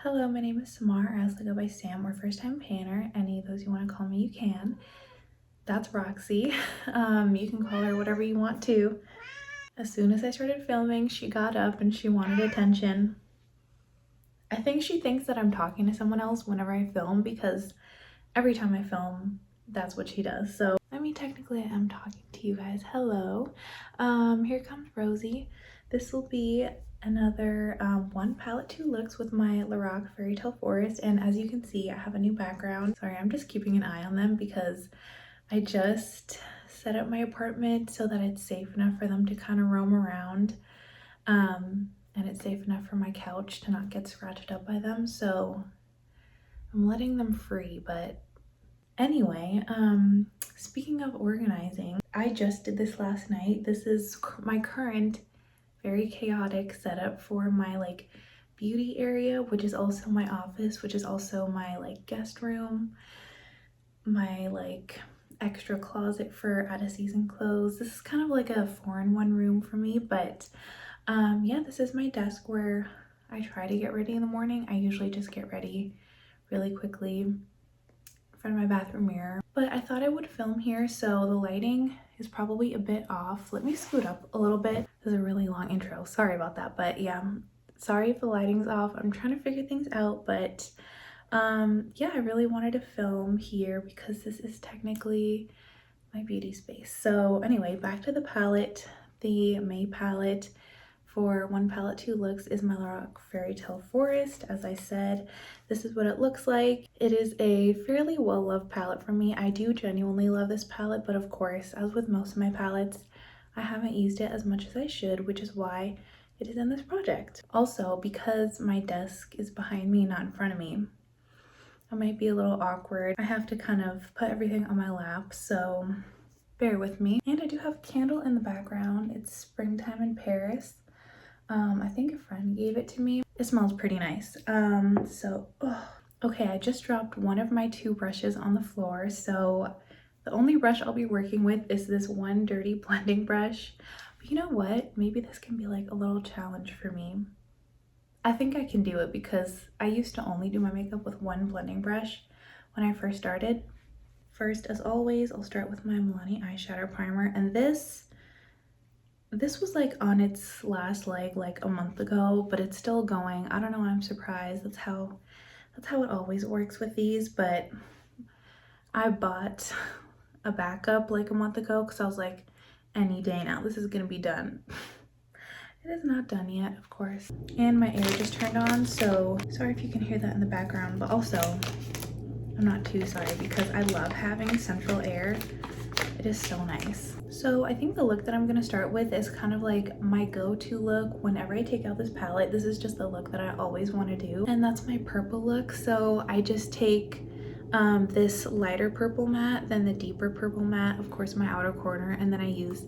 Hello, my name is Samar, or else I go by Sam or First Time Painter. Any of those you want to call me, you can. That's Roxy. You can call her whatever you want to. As soon as I started filming, she got up and she wanted attention. I think she thinks that I'm talking to someone else whenever I film because every time I film, that's what she does. So, I mean, technically I am talking to you guys. Hello. Here comes Rosie. This will be another one palette, two looks with my Lorac Fairytale Forest. And as you can see, I have a new background. Sorry, I'm just keeping an eye on them because I just set up my apartment so that it's safe enough for them to kind of roam around. And it's safe enough for my couch to not get scratched up by them. So I'm letting them free, but anyway, speaking of organizing, I just did this last night. This is my current very chaotic setup for my beauty area, which is also my office, which is also my guest room, my extra closet for out of season clothes. This is kind of like a 4-in-1 room for me, but yeah, this is my desk where I try to get ready in the morning. I usually just get ready really quickly in front of my bathroom mirror, but I thought I would film here, so the lighting is probably a bit off. Let me scoot up a little bit. This is a really long intro, sorry about that, but yeah, sorry if the lighting's off. I'm trying to figure things out, but yeah, I really wanted to film here because this is technically my beauty space. So anyway, back to the palette. The May palette for one palette, two looks is my Lorac Fairytale Forest. As I said, this is what it looks like. It is a fairly well-loved palette for me. I do genuinely love this palette, but of course, as with most of my palettes, I haven't used it as much as I should, which is why it is in this project. Also, because my desk is behind me, not in front of me, it might be a little awkward. I have to kind of put everything on my lap, so bear with me. And I do have a candle in the background. It's springtime in Paris. I think a friend gave it to me. It smells pretty nice. Okay, I just dropped one of my two brushes on the floor, so the only brush I'll be working with is this one dirty blending brush. But you know what? Maybe this can be like a little challenge for me. I think I can do it because I used to only do my makeup with one blending brush when I first started. First, as always, I'll start with my Milani eyeshadow primer, and this was like on its last leg like a month ago, but it's still going. I don't know, I'm surprised. That's how it always works with these, but I bought a backup like a month ago because I was like, any day now this is gonna be done. It is not done yet, of course. And my air just turned on, so sorry if you can hear that in the background, but also I'm not too sorry because I love having central air. It is so nice. So I think the look that I'm gonna start with is kind of like my go-to look whenever I take out this palette. This is just the look that I always want to do, and that's my purple look. So I just take this lighter purple matte, then the deeper purple matte, of course my outer corner, and then I use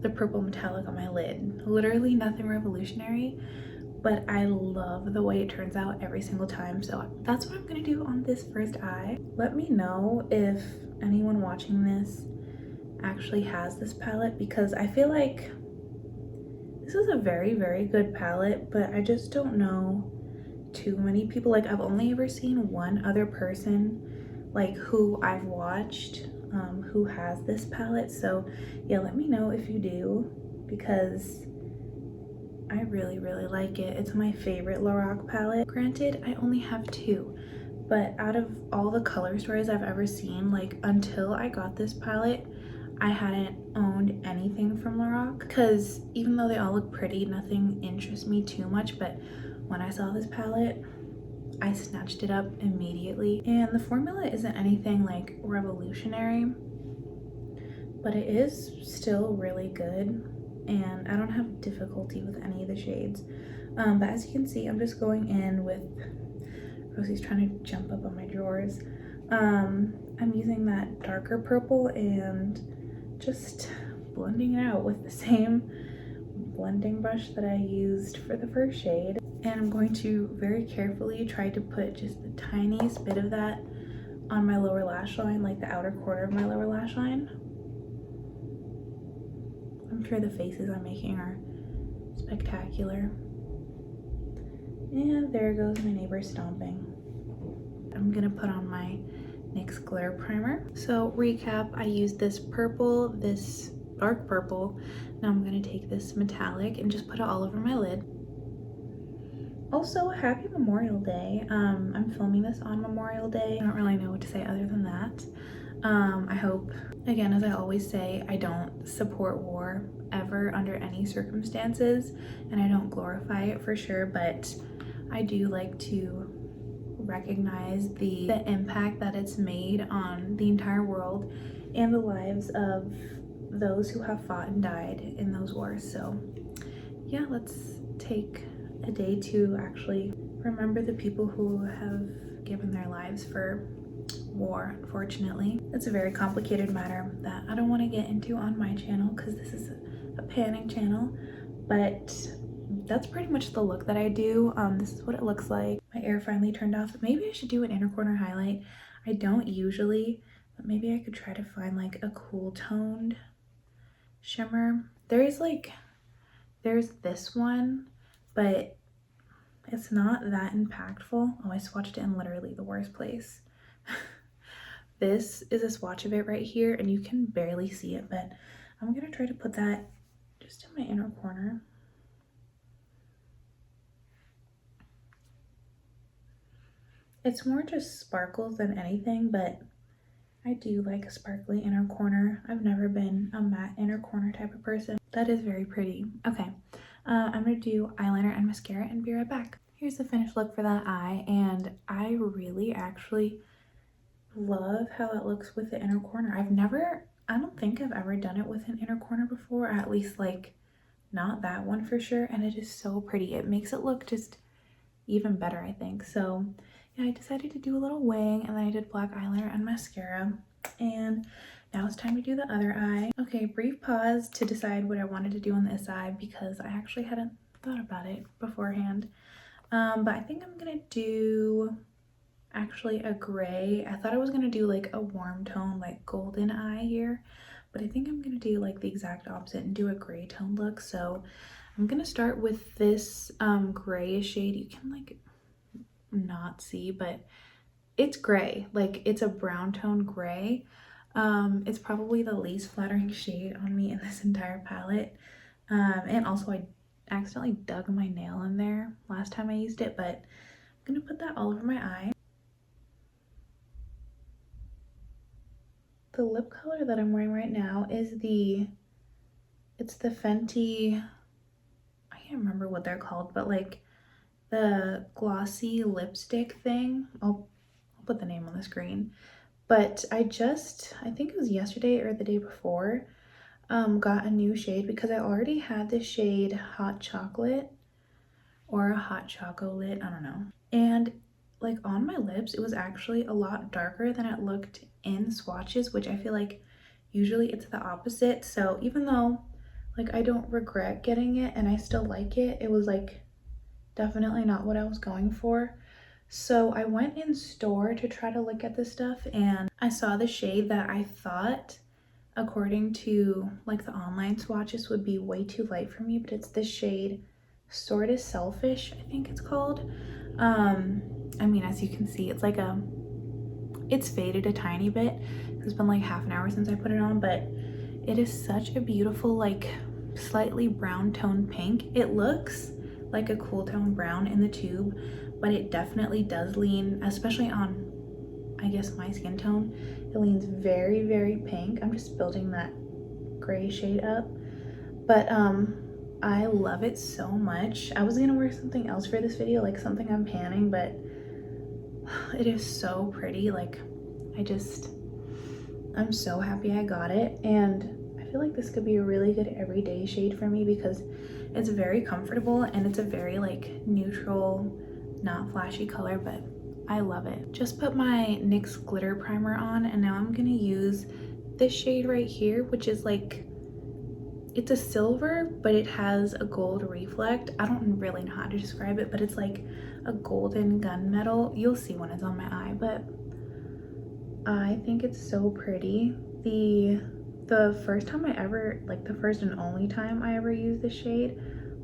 the purple metallic on my lid. Literally nothing revolutionary, but I love the way it turns out every single time. So that's what I'm gonna do on this first eye. Let me know if anyone watching this actually has this palette, because I feel like this is a very good palette, but I just don't know too many people. Like, I've only ever seen one other person like who I've watched who has this palette. So yeah, let me know if you do, because I really like it. It's my favorite Lorac palette. Granted, I only have two, but out of all the color stories I've ever seen, like until I got this palette, I hadn't owned anything from Lorac, because even though they all look pretty, nothing interests me too much. But when I saw this palette, I snatched it up immediately. And the formula isn't anything like revolutionary, but it is still really good, and I don't have difficulty with any of the shades. But as you can see, I'm just going in with, Rosie's trying to jump up on my drawers. I'm using that darker purple and just blending it out with the same blending brush that I used for the first shade. And I'm going to very carefully try to put just the tiniest bit of that on my lower lash line, like the outer corner of my lower lash line. I'm sure the faces I'm making are spectacular. And there goes my neighbor stomping. I'm gonna put on my NYX glitter primer. So recap, I used this purple, this dark purple. Now I'm gonna take this metallic and just put it all over my lid. Also, happy Memorial Day. I'm filming this on Memorial Day. I don't really know what to say other than that. I hope, again, as I always say, I don't support war ever under any circumstances, and I don't glorify it for sure, but I do like to recognize the impact that it's made on the entire world and the lives of those who have fought and died in those wars. So yeah, let's take a day to actually remember the people who have given their lives for war. Unfortunately, it's a very complicated matter that I don't want to get into on my channel because this is a panning channel, but that's pretty much the look that I do. This is what it looks like. My air finally turned off. Maybe I should do an inner corner highlight. I don't usually, but maybe I could try to find like a cool toned shimmer. There's this one, but it's not that impactful. Oh, I swatched it in literally the worst place. This is a swatch of it right here, and you can barely see it, but I'm gonna try to put that just in my inner corner. It's more just sparkles than anything, but I do like a sparkly inner corner. I've never been a matte inner corner type of person. That is very pretty. Okay, I'm gonna do eyeliner and mascara and be right back. Here's the finished look for that eye, and I really actually love how it looks with the inner corner. I don't think I've ever done it with an inner corner before, at least like not that one for sure, and it is so pretty. It makes it look just even better, I think. So yeah, I decided to do a little wing, and then I did black eyeliner and mascara, and now it's time to do the other eye. Okay, brief pause to decide what I wanted to do on this eye because I actually hadn't thought about it beforehand. But I think I'm gonna do actually a gray. I thought I was gonna do like a warm tone, like golden eye here, but I think I'm gonna do like the exact opposite and do a gray tone look. So I'm gonna start with this grayish shade. You can like not see, but it's gray, like it's a brown tone gray. It's probably the least flattering shade on me in this entire palette. And also I accidentally dug my nail in there last time I used it, but I'm gonna put that all over my eye. The lip color that I'm wearing right now is it's the Fenty, I can't remember what they're called, but like the glossy lipstick thing. I'll put the name on the screen. But I think it was yesterday or the day before, got a new shade because I already had this shade Hot Chocolate or a Hot Chocolate, I don't know. And like on my lips, it was actually a lot darker than it looked in swatches, which I feel like usually it's the opposite. So even though like I don't regret getting it and I still like it, it was like definitely not what I was going for. So I went in store to try to look at this stuff, and I saw the shade that I thought, according to like the online swatches, would be way too light for me, but it's this shade Sort of Selfish, I think it's called. I mean, as you can see, it's like it's faded a tiny bit. It's been like half an hour since I put it on, but it is such a beautiful like slightly brown tone pink. It looks like a cool tone brown in the tube, but it definitely does lean, especially on I guess my skin tone, it leans very, very pink. I'm just building that gray shade up, but I love it so much. I was gonna wear something else for this video, like something I'm panning, but it is so pretty. Like I'm so happy I got it, and I feel like this could be a really good everyday shade for me because it's very comfortable and it's a very like neutral, not flashy color, but I love it. Just put my NYX glitter primer on, and now I'm gonna use this shade right here, which is like, it's a silver, but it has a gold reflect. I don't really know how to describe it, but it's like a golden gunmetal. You'll see when it's on my eye, but I think it's so pretty. The first time I ever, like the first and only time I ever used this shade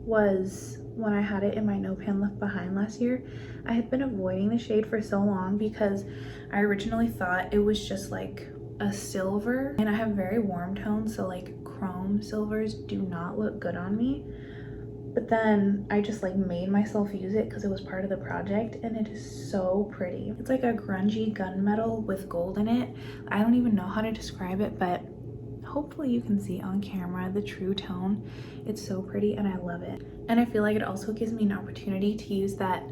was when I had it in my No Pan Left Behind last year. I had been avoiding the shade for so long because I originally thought it was just like a silver, and I have very warm tones, so like chrome silvers do not look good on me. But then I just like made myself use it because it was part of the project, and it is so pretty. It's like a grungy gunmetal with gold in it. I don't even know how to describe it, but hopefully you can see on camera the true tone. It's so pretty and I love it. And I feel like it also gives me an opportunity to use that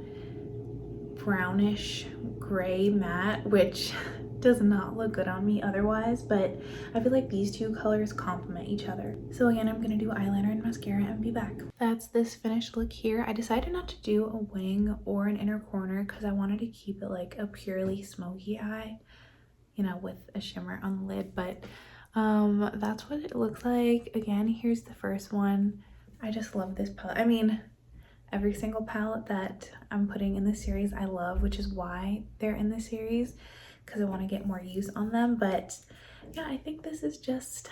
brownish gray matte, which does not look good on me otherwise, but I feel like these two colors complement each other. So again, I'm gonna do eyeliner and mascara and be back. That's this finished look here. I decided not to do a wing or an inner corner because I wanted to keep it like a purely smoky eye, you know, with a shimmer on the lid, but that's what it looks like. Again, here's the first one. I just love this palette. I mean, every single palette that I'm putting in this series I love, which is why they're in this series, because I want to get more use on them. But yeah, I think this is just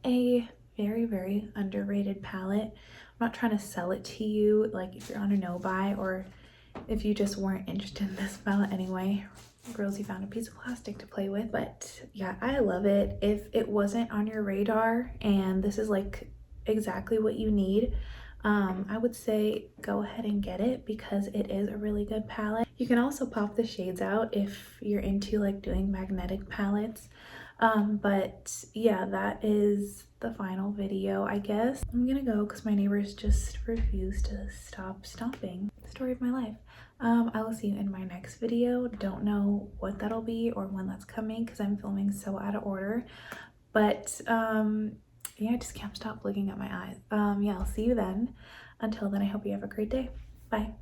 a very, very underrated palette. I'm not trying to sell it to you, like if you're on a no buy or if you just weren't interested in this palette anyway. Girls, you found a piece of plastic to play with. But yeah, I love it. If it wasn't on your radar and this is like exactly what you need, I would say go ahead and get it because it is a really good palette. You can also pop the shades out if you're into like doing magnetic palettes. But yeah, that is the final video, I guess. I'm gonna go because my neighbors just refuse to stop stomping. Story of my life. I will see you in my next video. Don't know what that'll be or when that's coming because I'm filming so out of order. But yeah, I just can't stop looking at my eyes. Yeah, I'll see you then. Until then, I hope you have a great day. Bye.